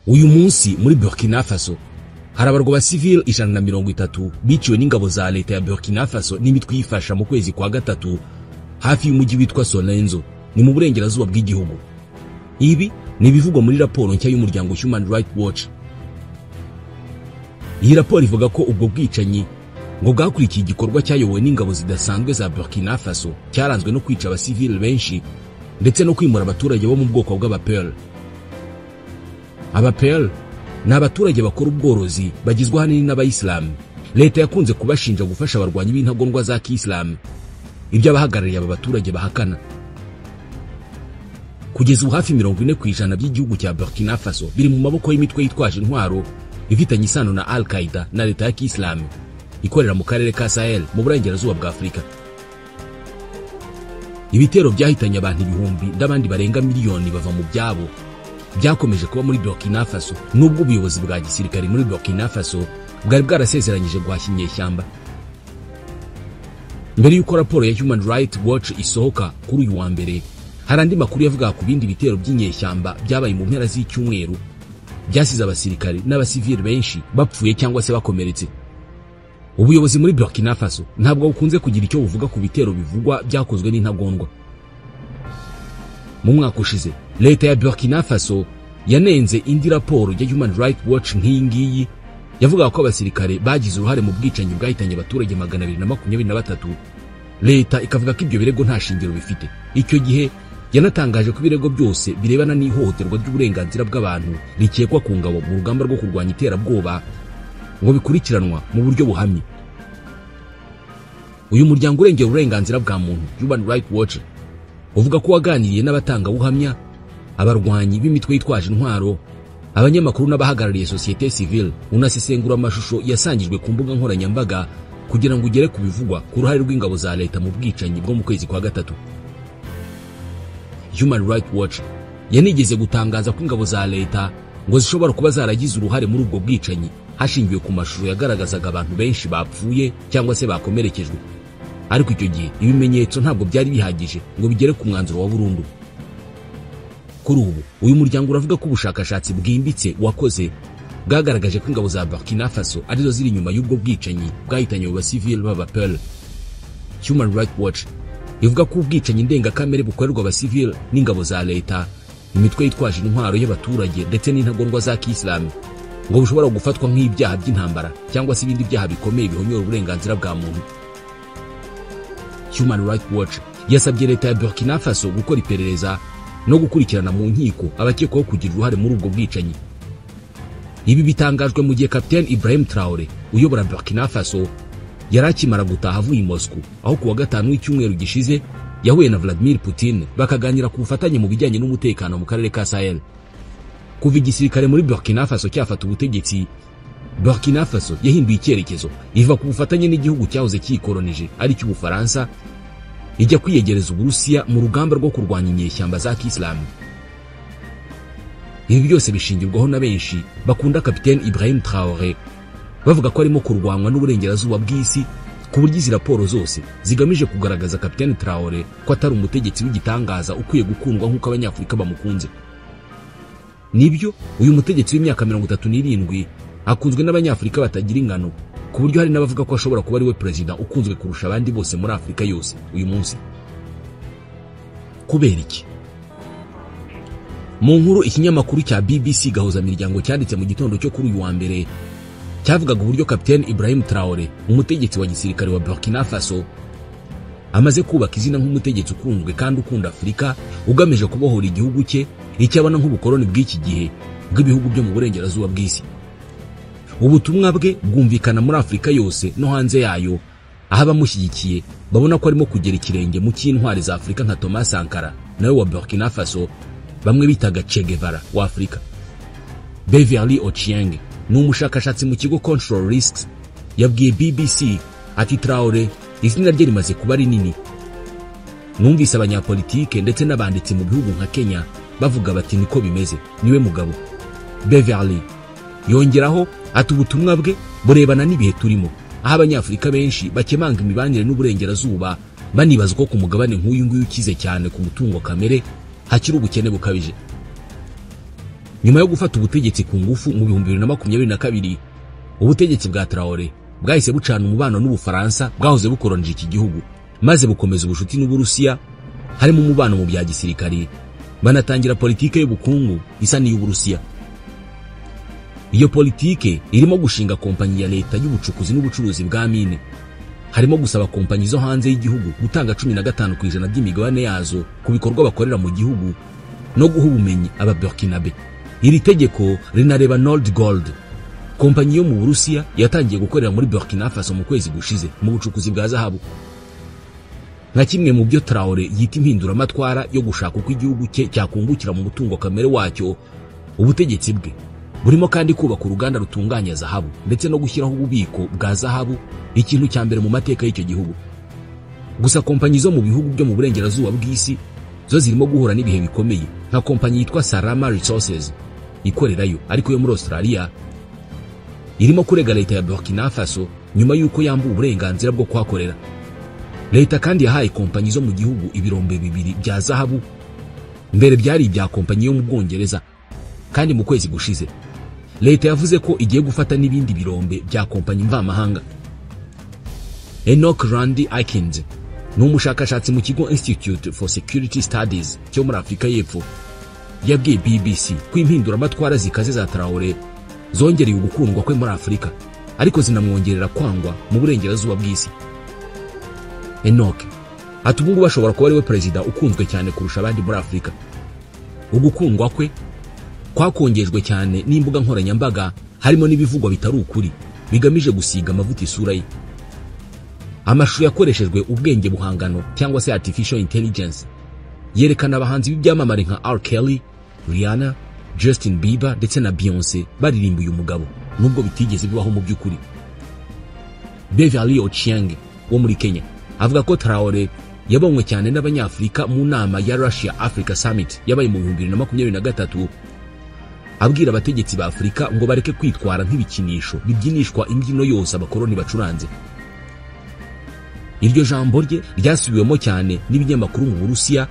Uyu munsi muri Burkina Faso harabarwa civil 130 biciwe n'ingabo za leta ya Burkina Faso n'imitwe yifasha mu kwezi kwa gatatu hafi y'umujyi witwa Solenzo ni mu burengerazuba bw'igihugu. Ibi ni bivugwa muri raporo nshya y'umuryango Human Rights Watch. Iyi raporo ivuga ko ubwo bwicanyi ngo bwakurikiye igikorwa cyayobowe n'ingabo zidasanzwe za Burkina Faso cyaranzwe no kwica abasivili benshi ndetse no kwimura abaturage bo mu bwoko bw'Abapel. Abapel ni abaturage bakora ubworozi bagizwe ahanini n'Abayisilamu. Leta yakunze kubashinja gufasha abarwanyi b'intagondwa za Kisilamu, ibyo abahagarariye aba baturage bahakana. Kugeza ubu hafi 40% by'igihugu cya Burkina Faso biri mu maboko y'imitwe yitwaje intwaro ifitanye isano na Al-Qaeda na leta ya Kisilamu ikorera mu karere ka Sahel mu burengerazuba bwa Afurika. Ibitero byahitanye abantu ibihumbi n'abandi barenga miliyoni bava mu byabo byakomeje kuba muri Burkina Faso nubwo ubuyobozi bwa gisirikare muri Burkina Faso bwari bwarasezeranyije guhashya inyeshyamba. Mbere y'uko raporo ya Human Rights Watch isohoka kuri uyu wa mbere, hari andi makuru yavuga ku bindi bitero by'inyeshyamba byabaye mu mpera z'icyumweru byasize abasirikare n'abasivili benshi bapfuye cyangwa se bakomeretse. Ubuyobozi muri Burkina Faso ntabwo bukunze kugira icyo buvuga ku bitero bivugwa byakozwe n'intagondwa. Mu mwaka ushize leta ya Burkina Faso yanenze indi raporo ya Human Rights Watch nk'ingiyi yavuga ko abasirikare bagize uruhare mu bwicanyi bwahitanye abaturage 223. Leta ikavuga ko ibyo birego nta shingiro bifite. Icyo gihe yanatangaje ko ibirego byose birebana n'ihohoterwa ry'uburenganzira bw'abantu rikekwa ku ngabo mu rugamba rwo kurwanya iterabwoba ngo bikurikiranwa mu buryo buhamye. Uyu muryango urengera uburenganzira bwa muntu Human Rights Watch uvuga ko waganiriye n'abatanga buhamya, abarwanyi b'imitwe yitwaje intwaro, abanyamakuru n'abahagarariye societe civile, unasesengura amashusho yasangijwe ku mbuga nkoranyambaga kugira ngo ugere kubivugwa ku ruhare rw'ingabo za leta mu bwicanyi bwo mu kwezi kwa gatatu. Human Rights Watch yanigeze gutangaza ko ingabo za leta ngo zishobora kuba zaragize uruhare muri ubwo bwicanyi hashingiwe ku mashusho yagaragazaga abantu benshi bapfuye cyangwa se bakomerekejwe. Ariko icyo gihe ibimenyetso ntabwo byari bihagije ngo bigere ku mwanzuro wa burundu. Kuri ubu uyu muryango uravuga ko ubushakashatsi bwimbitse wakoze bwagaragaje ko ingabo za Burkina Faso arizo ziri nyuma y'ubwo bwicanyi bwahitanye abasivili b'Abapel. Human Rights Watch ivuga ko ubwicanyi ndengakamere bukorerwa abasivili n'ingabo za leta, imitwe yitwaje intwaro y'abaturage ndetse n'intagondwa za Kisilamu ngo bushobora gufatwa nk'ibyaha by'intambara cyangwa se ibindi byaha bikomeye bihonyora uburenganzira bwa muntu. Human Rights Watch yasabye leta ya Burkina Faso gukora iperereza no gukurikirana mu nkiko abakekwaho kugira uruhare muri ubwo bwicanyi. Ibi bitangajwe mu gihe Captain Ibrahim Traoré uyobora Burkina Faso yarakimara gutaha avuye i Moscow, aho kuwa gatanu w'icyumweru gishize yahuye na Vladimir Putin bakaganira ku bufatanye mu bijyanye n'umutekano mu karere ka Sahel. Kuva igisirikare muri Burkina Faso cyafata ubutegetsi, Burkina Faso yahinduye icyerekezo iva ku bufatanye n'igihugu cyahoze cyikolonije ari cy'Ubufaransa ijya kwiyegereza Uburusiya mu rugamba rwo kurwanya inyeshyamba za Kisilamu. Ibi byose bishingirwaho na benshi bakunda Captain Ibrahim Traoré bavuga ko arimo kurwanwa n'uburengerazuba bw'isi, ku buryo izi raporo zose zigamije kugaragaza Captain Traoré ko atari umutegetsi w'igitangaza ukwiye gukundwa nk'uko abanyafurika bamukunze. Nibyo uyu mutegetsi w'imyaka 37 akunzwe n'abanyafurika batagira ingano, ku buryo hari n'abavuga ko ashobora kuba ari we president ukunzwe kurusha abandi bose muri Afurika yose uyu munsi. Kubera iki? Mu nkuru ikinyamakuru cya BBC gahuza miryango cyanditse mu gitondo cyo kuri uyu wa mbere cyavugaga uburyo Captain Ibrahim Traoré umutegetsi wa gisirikare wa Burkina Faso amaze kubaka izina nk'umutegetsi ukunzwe kandi ukunda Afurika ugamije kubohora igihugu cye icyabona nk'ubukoloni bw'iki gihe bw'ibihugu byo mu burengerazuba bw'isi. Ubutumwa bwe bwumvikana muri Afurika yose no hanze yayo, aho abamushyigikiye babona ko arimo kugera ikirenge mu cy'intwari za Afurika nka Thomas Sankara nawe wa Burkina Faso bamwe bitaga Che Guevara wa Afurika. Beverly Ochieng ni umushakashatsi mu kigo Control Risks yabwiye BBC ati Traoré izina rye rimaze kuba rinini. Numvise abanyapolitike ndetse n'abanditsi mu bihugu nka Kenya bavuga bati niko bimeze, niwe mugabo. Beverly yongeraho ati ubutumwa bwe burebana n'ibihe turimo, aho abanyafurika benshi bakemanga imibanire n'uburengerazuba banibaza ko ku mugabane nk'uyu nguyu ukize cyane ku mutungo kamere hakiri ubukene bukabije. nyuma yo gufata ubutegetsi ku ngufu mu 2022 ubutegetsi bwa Traoré bwahise bucana umubano n'Ubufaransa bwahoze bukoronje iki gihugu, maze bukomeza ubushuti n'Uburusiya, harimo umubano mu bya gisirikari, banatangira politike y'ubukungu isa n'iy'Uburusiya. Iyo politike irimo gushinga kompanyi ya leta y'ubucukuzi n'ubucuruzi bwa mine, harimo gusaba kompanyi zo hanze y'igihugu gutanga 15% by'imigabane yazo ku bikorwa bakorera mu gihugu no guha ubumenyi aba Burkinabe. Iri tegeko rinareba Nord Gold, kompanyi yo mu Burusiya yatangiye gukorera muri Burkina Faso mu kwezi gushize mu bucukuzi bwa zahabu. Nka kimwe mu byo Traoré yita impinduramatwara yo gushaka uko igihugu cye cyakungukira mu mutungo kamere wacyo, ubutegetsi bwe burimo kandi kubaka uruganda rutunganya zahabu ndetse no gushyiraho ububiko bwa zahabu, ikintu cya mbere mu mateka y'icyo gihugu. Gusa kompanyi zo mu bihugu byo mu burengerazuba bw'isi zo zirimo guhura n'ibihe bikomeye, nka kompanyi yitwa Salama Resources ikorerayo ariko yo muri Australia, irimo kurega leta ya Burkina Faso nyuma y'uko yambuye uburenganzira bwo kuhakorera. Leta kandi yahaye kompanyi zo mu gihugu ibirombe 2 bya zahabu, mbere byari ibya kompanyi yo mu Bwongereza, kandi mu kwezi gushize leta yavuze ko igiye gufata n'ibindi birombe bya kompanyi mvamahanga. Enoch Randy Aikins ni umushakashatsi mu kigo Institute for Security Studies cyo muri Afurika y'Epfo, yabwiye BBC ko impinduramatwara zikaze za Traoré zongereye ugukundwa kwe muri Afurika, ariko zinamwongerera kwangwa mu burengerazuba bw'isi. Enoch ati ubu bashobora kuba ari we perezida ukunzwe cyane kurusha abandi muri Afurika. Ugukundwa kwe kwakongejwe cyane n'imbuga nkoranyambaga, harimo n'ibivugwa bitari ukuri bigamije gusiga amavuta isura ye. Amashusho yakoreshejwe ubwenge buhangano cyangwa se artificial intelligence yerekana abahanzi b'ibyamamare nka R. Kelly, Rihanna, Justin Bieber ndetse na Beyoncé baririmba uyu mugabo, nubwo bitigeze bibaho mu by'ukuri. Beverly Ochieng wo muri Kenya avuga ko Traoré yabonywe cyane n'Abanyafurika mu nama ya Russia Africa Summit yabaye mu 2023, abwira abategetsi ba Afurika ngo bareke kwitwara nk'ibikinisho bibyinishwa imbyino yose abakoroni bacuranze. Iryo jambo rye ryasubiwemo cyane n'ibinyamakuru mu Burusiya,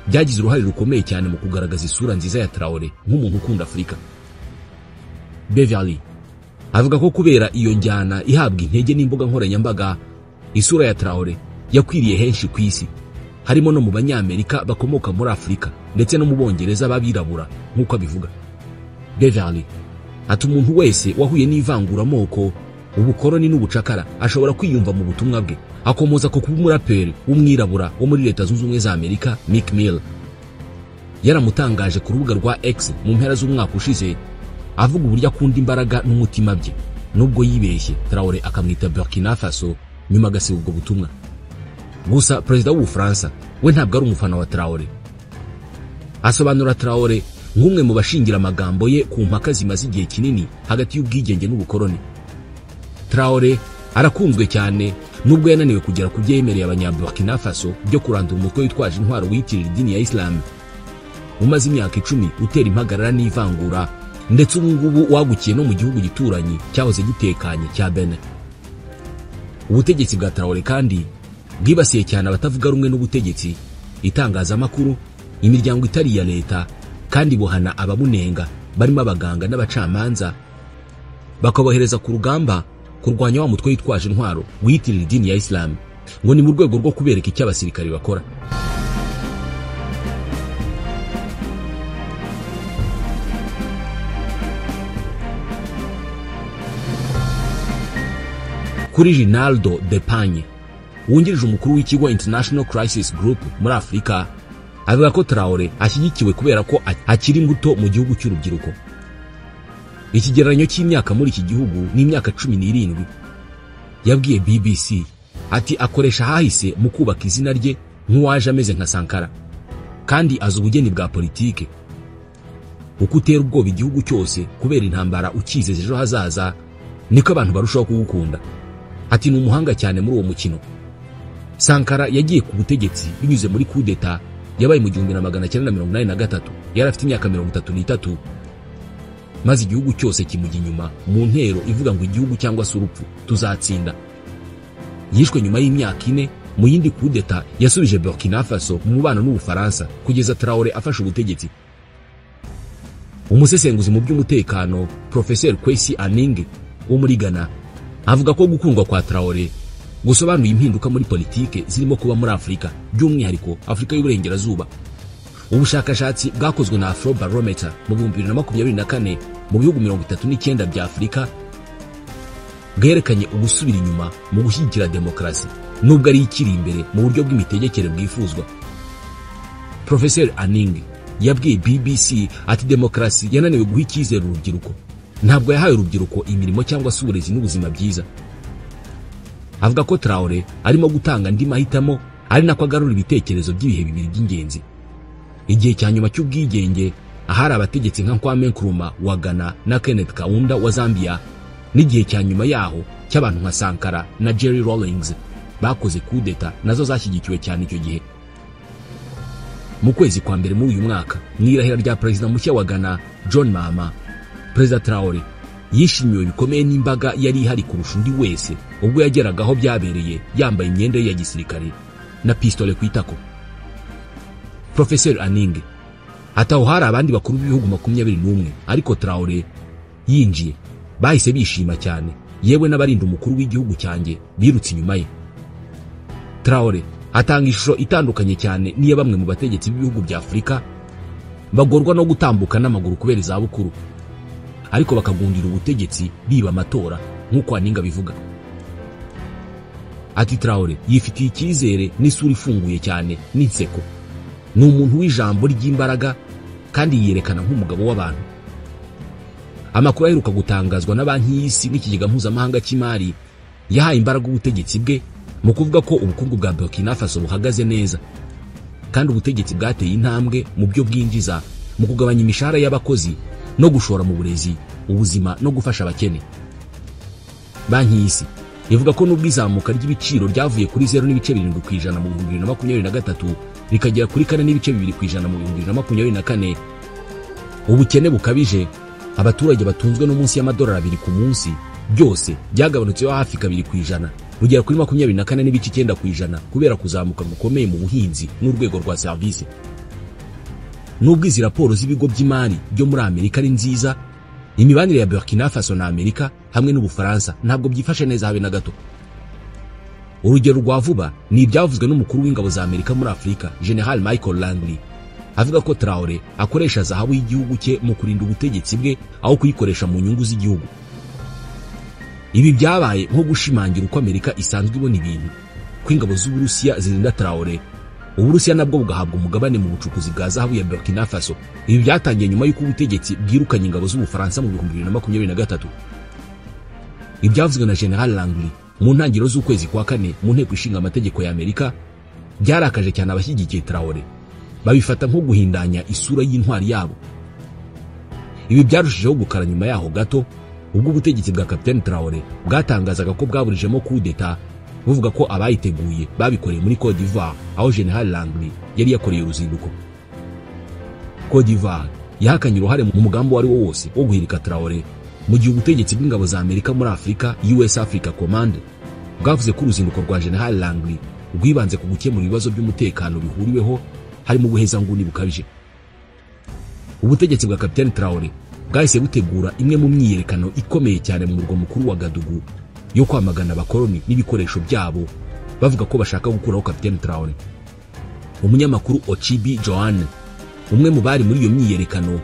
byagize uruhare rukomeye cyane mu kugaragaza isura nziza ya Traoré nk'umuntu ukunda Afurika. Beverly avuga ko kubera iyo njyana ihabwa intege n'imbuga nkoranyambaga, isura ya Traoré yakwiriye henshi ku isi, harimo no mu Banyamerika bakomoka muri Afurika ndetse no mu Bongereza babirabura nk'uko abivuga. Beverly ati umuntu wese wahuye n'ivanguramoko, ubukoroni n'ubucakara ashobora kwiyumva mu butumwa bwe, akomoza ko kuba umuraperi w'umwirabura wo muri Leta Zunze Ubumwe za Amerika Meek Mill. Yaramutangaje ku rubuga rwa X mu mpera z'umwaka ushize, avuga uburyo akunda imbaraga n'umutima bye, nubwo yibeshye Traoré akamwita Burkina Faso nyuma agasiba ubwo butumwa. Gusa perezida w'Ubufaransa we ntabwo ari umufana wa Traoré. Asobanura Traoré nk'umwe mu bashingira amagambo ye ku mpaka zimaze igihe kinini hagati y'ubwigenge n'ubukoroni. Traoré arakunzwe cyane nubwo yananiwe kugera ku byo yemereye Abanyaburkina Faso byo kurandura umutwe witwaje intwaro wiyitirira idini ya Islam, umaze imyaka 10 utera impagarara n'ivangura, ndetse ubu ngubu wagukiye no mu gihugu gituranyi cyahoze gitekanye cya Benin. Ubutegetsi bwa Traoré kandi bwibasiye cyane abatavuga rumwe n'ubutegetsi, itangazamakuru, imiryango itari ya leta, kandi buhana abamunenga barimo abaganga n'abacamanza, bakabohereza ku rugamba kurwanya wa mutwe witwaje intwaro wiyitirira idini ya Islam, ngo ni mu rwego rwo kubereka icyo abasirikari bakora. Kuri Rinaldo Depagne wungirije umukuru w'ikigo International Crisis Group muri Afurika, avuga ko Traoré ashyigikiwe kubera ko akiri muto mu gihugu cy'urubyiruko. Ikigereranyo cy'imyaka muri iki gihugu ni imyaka 17. Yabwiye BBC ati akoresha hahise mu kubaka izina rye nk'uwaje ameze nka Sankara, kandi azi ubugeni bwa politike. Uko utera ubwoba igihugu cyose kubera intambara ukizeze ejo hazaza, niko abantu barushaho kugukunda. Ati ni umuhanga cyane muri uwo mukino. Sankara yagiye ku butegetsi binyuze muri coup d'etat yabaye mu 1983, yari afite imyaka 33, maze igihugu cyose kimujya inyuma mu ntero ivuga ngo igihugu cyangwa se urupfu tuzatsinda. Yishwe nyuma y'imyaka 4 mu yindi coup d'etat yasubije Burkina Faso mu mubano n'Ubufaransa kugeza Traoré afashe ubutegetsi. Umusesenguzi mu by'umutekano Professor Kwesi Aning wo muri Ghana avuga ko gukundwa kwa Traoré gusobanuye impinduka muri politike zirimo kuba muri Afrika, by'umwihariko Afrika y'Uburengerazuba. Ubushakashatsi bwakozwe na Afrobarometer mu 2024 mu bihugu 39 bya Afrika bwerekanye ugusubira inyuma mu gushyigikira demokarasi nubwo ari ikiri imbere mu buryo bw'imitegekere bwifuzwa. Professor Aning yabwiye BBC ati demokarasi yananiwe guha icyizere urubyiruko, ntabwo yahaye urubyiruko imirimo cyangwa se uburezi n'ubuzima byiza. Avuga ko Traoré arimo gutanga andi mahitamo, ari nako agarura ibitekerezo by'ibihe bibiri by'ingenzi: igihe cya nyuma cy'ubwigenge ahari abategetsi nka Kwame Nkrumah wa Ghana na Kenneth Kaunda wa Zambia, n'igihe cya nyuma yaho cy'abantu nka Sankara na Jerry Rawlings bakoze kudeta nazo zashyigikiwe cyane icyo gihe. Mu kwezi kwa mbere muri uyu mwaka, mw'irahira rya perezida mushya wa Ghana John Mahama, Perezida Traoré yishimiwe bikomeye n'imbaga yari ihari kurusha undi wese ubwo yageraga aho byabereye yambaye imyenda ya gisirikare na pistole ku itako. Professor Aning ataho hari abandi bakuru b'ibihugu 21, ariko Traoré yinjiye bahise bishima cyane, yewe n'abarinda umukuru w'igihugu cyanjye birutse inyuma ye. Traoré atanga ishusho itandukanye cyane niyo bamwe mu bategetsi b'ibihugu bya Afrika bagorwa no gutambuka n'amaguru kubera izabukuru, ariko bakagundira ubutegetsi biba amatora nk'uko Aning bivuga. Ati Traoré yifitiye icyizere n'isura ifunguye cyane n'inseko, ni umuntu w'ijambo ry'imbaraga kandi yerekana nk'umugabo w'abantu. Amakuru aheruka gutangazwa na Banki y'Isi n'ikigega mpuzamahanga cy'imari yahaye imbaraga ubutegetsi bwe mu kuvuga ko ubukungu bwa Burkina Faso buhagaze neza, kandi ubutegetsi bwateye intambwe mu byo bwinjiza mu kugabanya imishahara y'abakozi no gushora mu burezi, ubuzima no gufasha abakene. Banki y'Isi ivuga ko nubwo izamuka ry'ibiciro ryavuye kuri 0.7% mu 2023 rikagera kuri 4.2% mu 2024, ubukene bukabije, abaturage batunzwe no munsi y'amadolari 2 ku munsi, byose byagabanutseho hafi 2%, rugera kuri 24.9% kubera kuzamuka gukomeye mu buhinzi n'urwego rwa service. Nubwo izi raporo z'ibigo by'imari byo muri Amerika ari nziza, imibanire ya Burkina Faso na Amerika hamwe n'Ubufaransa ntabwo byifashe neza habe na gato. Urugero rwa vuba ni ibyavuzwe n'umukuru w'ingabo za Amerika muri Afrika, General Michael Langley, avuga ko Traoré akoresha zahabu y'igihugu cye mu kurinda ubutegetsi bwe aho kuyikoresha mu nyungu z'igihugu. Ibi byabaye nko gushimangira uko Amerika isanzwe ibona ibintu, ko ingabo z'Uburusiya zirinda Traoré, Uburusiya nabwo bugahabwa umugabane mu bucukuzi bwa zahabu ya Burkina Faso. Ibi byatangiye nyuma y'uko ubutegetsi bwirukanye ingabo z'Ubufaransa mu 2023. Ibyavuzwe na General Langley mu ntangiriro z'ukwezi kwa kane mu nteko ishinga amategeko ya Amerika byarakaje cyane abashyigikiye Traoré, babifata nko guhindanya isura y'intwari yabo. Ibi byarushijeho gukara nyuma yaho gato ubwo ubutegetsi bwa Capitaine Traoré bwatangazaga ko bwaburijemo kudeta, buvuga ko abayiteguye babikoreye muri Côte d'Ivoire aho General Langley yari yakoreye uruzinduko. Côte d'Ivoire yahakanye uruhare mu mugambi wari wo wose wo guhirika Traoré, mu gihe ubutegetsi bw'ingabo za Amerika muri Afrika US Africa Command bwavuze ko uruzinduko rwa General Langley rwibanze ku gukemura ibibazo by'umutekano bihuriweho harimo ubuhezanguni bukabije. Ubutegetsi bwa Capitaine Traoré bwahise butegura imwe mu myiyerekano ikomeye cyane mu murwa mukuru wa Gadugu yo kwamagana abakoloni n'ibikoresho byabo, bavuga ko bashaka gukuraho Capitaine Traoré. Umunyamakuru Ochibi Joanne, umwe mu bari muri iyo myiyerekano,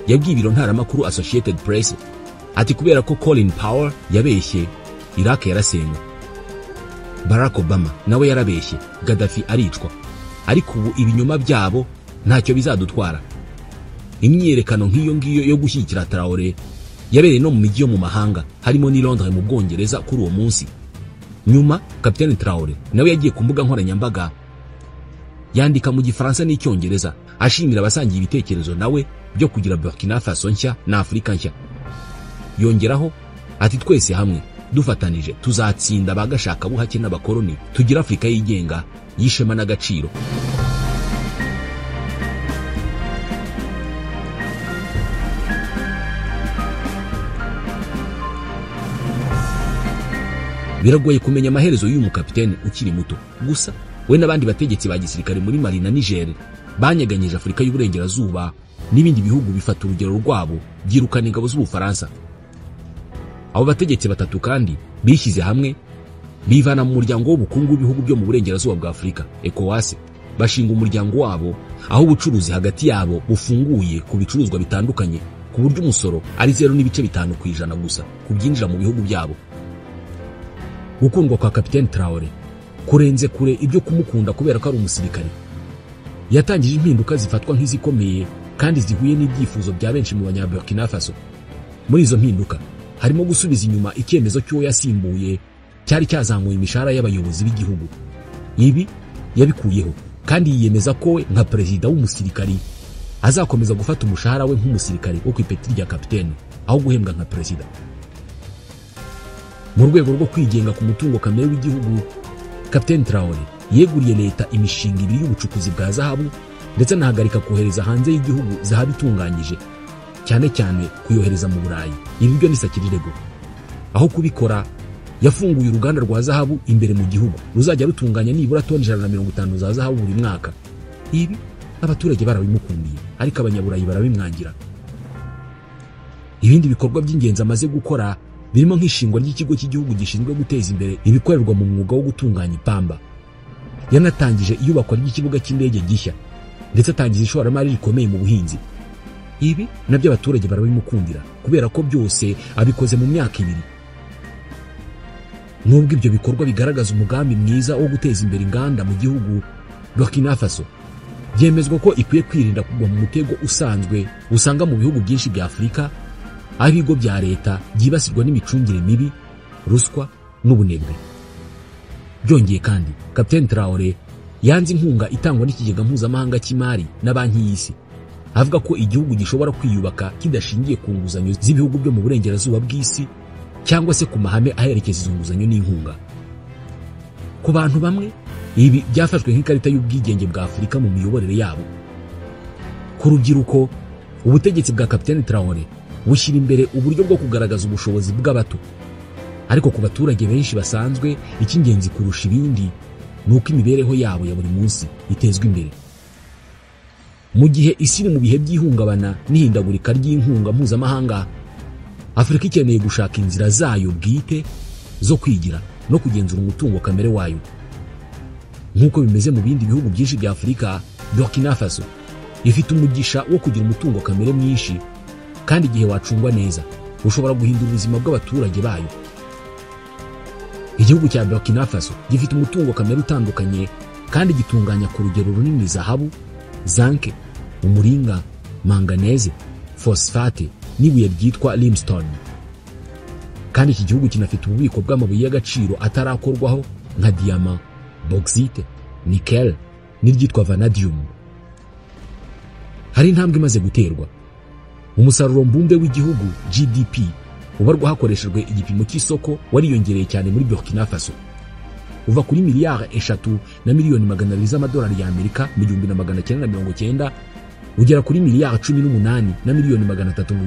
yabwiye ibiro ntaramakuru Associated Press ati kubera ko Colin Powell yabeshye, Iraq yarasenywe. Barack Obama nawe yarabeshye, Gaddafi aricwa. Ariko ubu ibinyoma byabo ntacyo bizadutwara. Imyiyerekano nk'iyo ngiyo yo gushyigikira Traoré yabereye no mu mijyi yo mu mahanga, harimo ni Londres mu Bwongereza kuri uwo munsi. Nyuma Capitaine Traoré nawe yagiye ku mbuga nkoranyambaga yandika mu Gifaransa n'Icyongereza ashimira abasangiye ibitekerezo nawe byo kugira Burkina Faso nshya na Afrika nshya. Yongeraho ati twese hamwe dufatanije tuzatsinda abagashaka buhake n'abakoloni, tugira Afrika yigenga yishema n'agaciro. Biragoye kumenya amaherezo y'uyu mukapiteni ukiri muto, gusa we n'abandi bategetsi ba gisirikare muri Mali na Niger banyeganyije Afrika y'Uburengerazuba n'ibindi bihugu bifata urugero rwabo byirukana ingabo z'Ubufaransa. Abo bategetsi batatu kandi bishyize hamwe bivana mu muryango w'ubukungu w'ibihugu byo mu burengerazuba bwa Afurika ECOWAS, bashinga umuryango wabo aho ubucuruzi hagati yabo bufunguye ku bicuruzwa bitandukanye, ku buryo umusoro ari 0.5% gusa ku byinjira mu bihugu byabo. Gukundwa kwa Kapiteni Traore kurenze kure ibyo kumukunda kubera ko ari umusirikare, yatangije impinduka zifatwa nk'izikomeye kandi zihuye n'ibyifuzo bya benshi mu banya Burkina Faso. Muri izo mpinduka harimo gusubiza inyuma icyemezo cy'uwo yasimbuye cyari cyazamuye imishahara y'abayobozi b'igihugu. Ibi yabikuyeho kandi yiyemeza ko we nka perezida w'umusirikari azakomeza gufata umushahara we nk'umusirikare wo ku ipeti rya kapiteni aho guhembwa nka perezida. Mu rwego rwo kwigenga ku mutungo kamere w'igihugu, Kapiteni Traore yeguriye leta imishinga ibiri y'ubucukuzi bwa zahabu ndetse anahagarika kohereza hanze y'igihugu zahabu itunganyije, cyane cyane kuyohereza mu Burayi. Ibi byo ni sakirirego. Aho kubikora yafunguye uruganda rwa zahabu imbere mu gihugu ruzajya rutunganya nibura toni 150 za zahabu buri mwaka. Ibi abaturage barabimukundiye ariko abanyaburayi barabimwangira. Ibindi bikorwa by'ingenzi amaze gukora birimo nk'ishingwa ry'ikigo cy'igihugu gishinzwe guteza imbere ibikorerwa mu mwuga wo gutunganya ipamba. Yanatangije iyubakwa ry'ikibuga cy'indege gishya ndetse atangiza ishoramari rikomeye mu buhinzi. Ibi nabyo abaturage barabimukundira kubera ko byose abikoze mu myaka 2. Nubwo ibyo bikorwa bigaragaza umugambi mwiza wo guteza imbere inganda mu gihugu, Burkina Faso byemezwa ko ikwiye kwirinda kugwa mu mutego usanzwe usanga mu bihugu byinshi bya Afurika, aho ibigo bya leta byibasirwa n'imicungire mibi, ruswa n'ubunebwe. Byongeye kandi Kapiteni Traore yanze inkunga itangwa n'ikigega mpuzamahanga cy'imari na banki y'isi, avuga ko igihugu gishobora kwiyubaka kidashingiye ku nguzanyo z'ibihugu byo mu burengerazuba bw'isi cyangwa se ku mahame aherekeza izo nguzanyo n'inkunga. Ku bantu bamwe ibi byafashwe nk'ikarita y'ubwigenge bwa Afurika mu miyoborere yabo. Ku rubyiruko, ubutegetsi bwa Kapiteni Traore bushyira imbere uburyo bwo kugaragaza ubushobozi bw'abato, ariko ku baturage benshi basanzwe icy'ingenzi kurusha ibindi ni uko imibereho yabo ya buri munsi itezwa imbere. Mu gihe isi iri mu bihe by'ihungabana n'ihindagurika ry'inkunga mpuzamahanga, Afurika ikeneye gushaka inzira zayo bwite zo kwigira no kugenzura umutungo kamere wayo. Nk'uko bimeze mu bindi bihugu byinshi bya Afurika, Burkina Faso ifite umugisha wo kugira umutungo kamere mwinshi, kandi igihe wacungwa neza ushobora guhindura ubuzima bw'abaturage bayo. Igihugu cya Burkina Faso gifite umutungo kamere utandukanye kandi gitunganya ku rugero runini zahabu, zinc, umuringa, manganese, phosphate n'ibuye ryitwa limestone. Kandi iki gihugu kinafite ububiko bw'amabuye y'agaciro atarakorwaho nka diamant, bauxite, nickel n'iryitwa vanadium. Hari intambwe imaze guterwa. Umusaruro mbumbe w'igihugu GDP ubarwa hakoreshejwe igipimo cy'isoko wariyongereye cyane muri Burkina Faso, uva kuri miliyari 3 na miliyoni 200 z'amadolari y'Amerika mu 1990 ugera kuri miliyari 18 na miliyoni 300 mu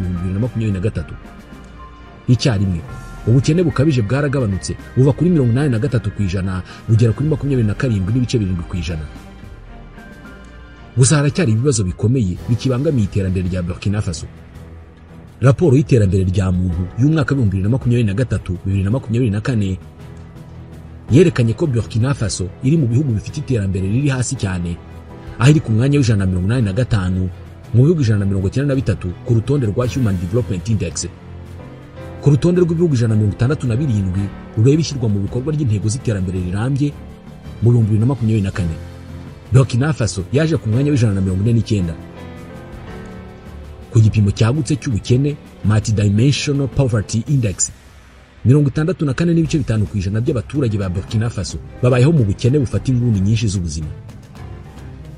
2023. Icyarimwe ubukene bukabije bwaragabanutse buva kuri 83% bugera kuri 27.7%. Gusa haracyari ibibazo bikomeye bikibangamiye iterambere rya Burkina Faso. Raporo y'iterambere rya muntu y'umwaka 2023-2024 yerekanye ko Burkina Faso iri mu bihugu bifite iterambere riri hasi cyane, aho iri ku mwanya w'185 mu bihugu 193 ku rutonde rwa Human Development Index. Ku rutonde rw'ibihugu 167 rureba ishyirwa mu bikorwa ry'intego z'iterambere rirambye mu 2024, Burkina Faso yaje ku mwanya w'149. Ku gipimo cyagutse cy'ubukene Multidimensional Poverty Index, 64.5% by'abaturage ba Burkina Faso babayeho mu bukene bufata inguni nyinshi z'ubuzima.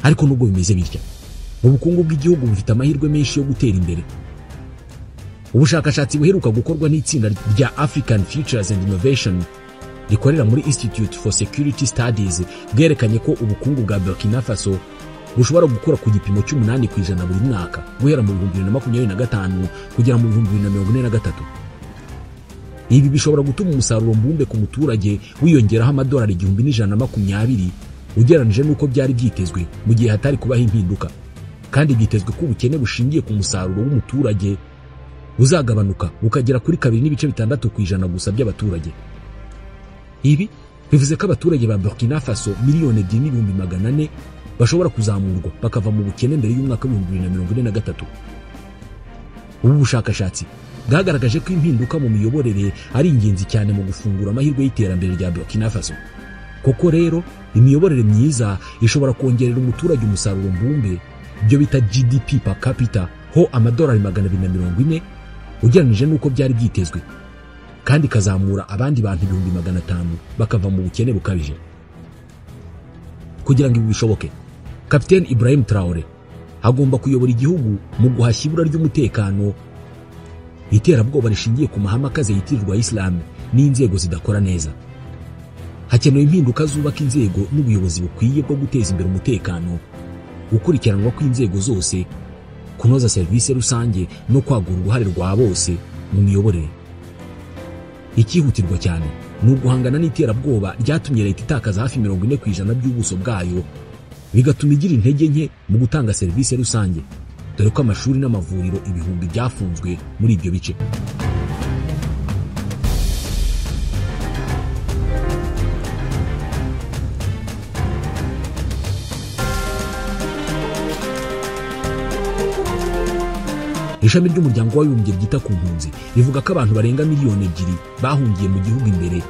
Ariko nubwo bimeze bitya, ubukungu bw'igihugu bufite amahirwe menshi yo gutera imbere. Ubushakashatsi buheruka gukorwa n'itsinda rya African Futures and Innovation rikorera muri Institute for Security Studies bwerekanye ko ubukungu bwa Burkina Faso bushobora gukora ku gipimo cy'8% buri mwaka guhera mu 2025 kugera mu 2043. Ibi bishobora gutuma umusaruro mbumbe ku muturage wiyongeraho amadolari 1120 ugereranije nuko byari byitezwe mu gihe hatari kubaho impinduka. kandi byitezwe ko ubukene bushingiye ku musaruro w'umuturage buzagabanuka bukagera kuri 2.6% gusa by'abaturage. Ibi bivuze ko abaturage ba Burkina Faso miliyoni 2.400,000 bashobora kuzamurwa bakava mu bukene mbere y'umwaka wa 2043. Ubu bushakashatsi bwagaragaje ko impinduka mu miyoborere ari ingenzi cyane mu gufungura amahirwe y'iterambere rya Burkina Faso. Koko rero imiyoborere myiza ishobora kongerera umuturage umusaruro mbumbe, ibyo bita GDP per capita ho amadolari 240 ugereranije n'uko byari byitezwe, kandi kazamura abandi bantu 500,000 bakava mu bukene bukabije. Kugira ngo ibi bishoboke, Kapiteni Ibrahim Traoré agomba kuyobora igihugu mu guhashya ibura ry'umutekano, iterabwoba rishingiye ku mahame akaze yitirirwa Islam n'inzego zidakora neza. Hakenewe impinduka zubaka inzego n'ubuyobozi bukwiye bwo guteza imbere umutekano, gukurikiranwa kw'inzego zose, kunoza serivisi rusange no kwagura uruhare rwa bose mu miyoborere. Ikihutirwa cyane ni uguhangana n'iterabwoba ryatumye leta itakaza hafi 40% by'ubuso bwayo, bigatuma igira intege nke mu gutanga serivisi rusange, dore ko amashuri n'amavuriro ibihumbi byafunzwe muri ibyo bice. Ishami ry'umuryango w'abibumbye ryita ku mpunzi rivuga ko abantu barenga miliyoni 2 bahungiye mu gihugu imbere,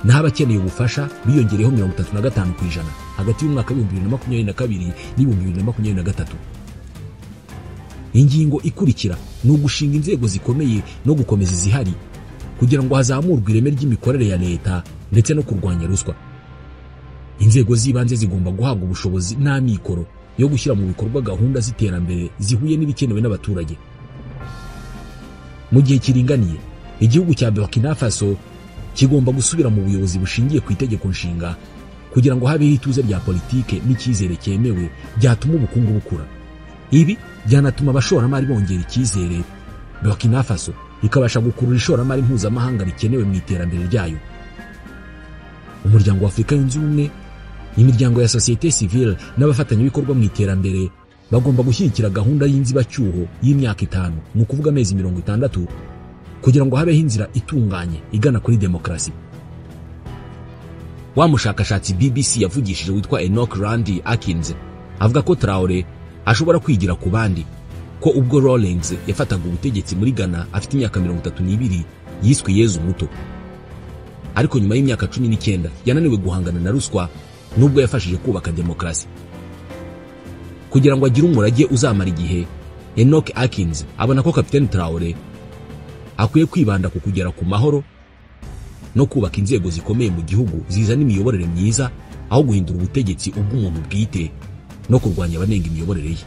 naho abakeneye ubufasha biyongereyeho 35% hagati y'umwaka wa 2022 n'2023. Ingingo ikurikira ni ugushinga inzego zikomeye no gukomeza izihari kugira ngo hazamurwe ireme ry'imikorere ya leta ndetse no kurwanya ruswa. Inzego z'ibanze zigomba guhabwa ubushobozi n'amikoro yo gushyira mu bikorwa gahunda z'iterambere zihuye n'ibikenewe n'abaturage. Mu gihe kiringaniye, igihugu cya Burkina Faso kigomba gusubira mu buyobozi bushingiye ku itegeko nshinga kugira ngo habeho ituze rya politike n'icyizere cyemewe byatuma ubukungu bukura. Ibi byanatuma abashoramari bongera icyizere, Burkina Faso ikabasha gukurura ishoramari mpuzamahanga rikenewe mu iterambere ryayo. Umuryango wa Afurika yunze ubumwe, imiryango ya societe civile n'abafatanyabikorwa mu iterambere bagomba gushyigikira gahunda y'inzibacyuho y'imyaka 5, ni ukuvuga amezi 60, kugira ngo habeho inzira itunganye igana kuri demokarasi. Wa mushakashatsi BBC yavugishije witwa Enoch Randy Akins avuga ko Traoré ashobora kwigira ku bandi, ko ubwo Rawlings yafataga ubutegetsi muri Ghana afite imyaka 32 yiswe Yezu muto, ariko nyuma y'imyaka 19 yananiwe guhangana na ruswa nubwo yafashije kubaka demokarasi. Kugira ngo agire umurage uzamara igihe, Enoch Akins abona ko Kapiteni Traoré akwiye kwibanda ku kugera ku mahoro no kubaka inzego zikomeye mu gihugu zizana imiyoborere myiza, aho guhindura ubutegetsi ubw'umuntu bwite no kurwanya abanenga imiyoborere ye.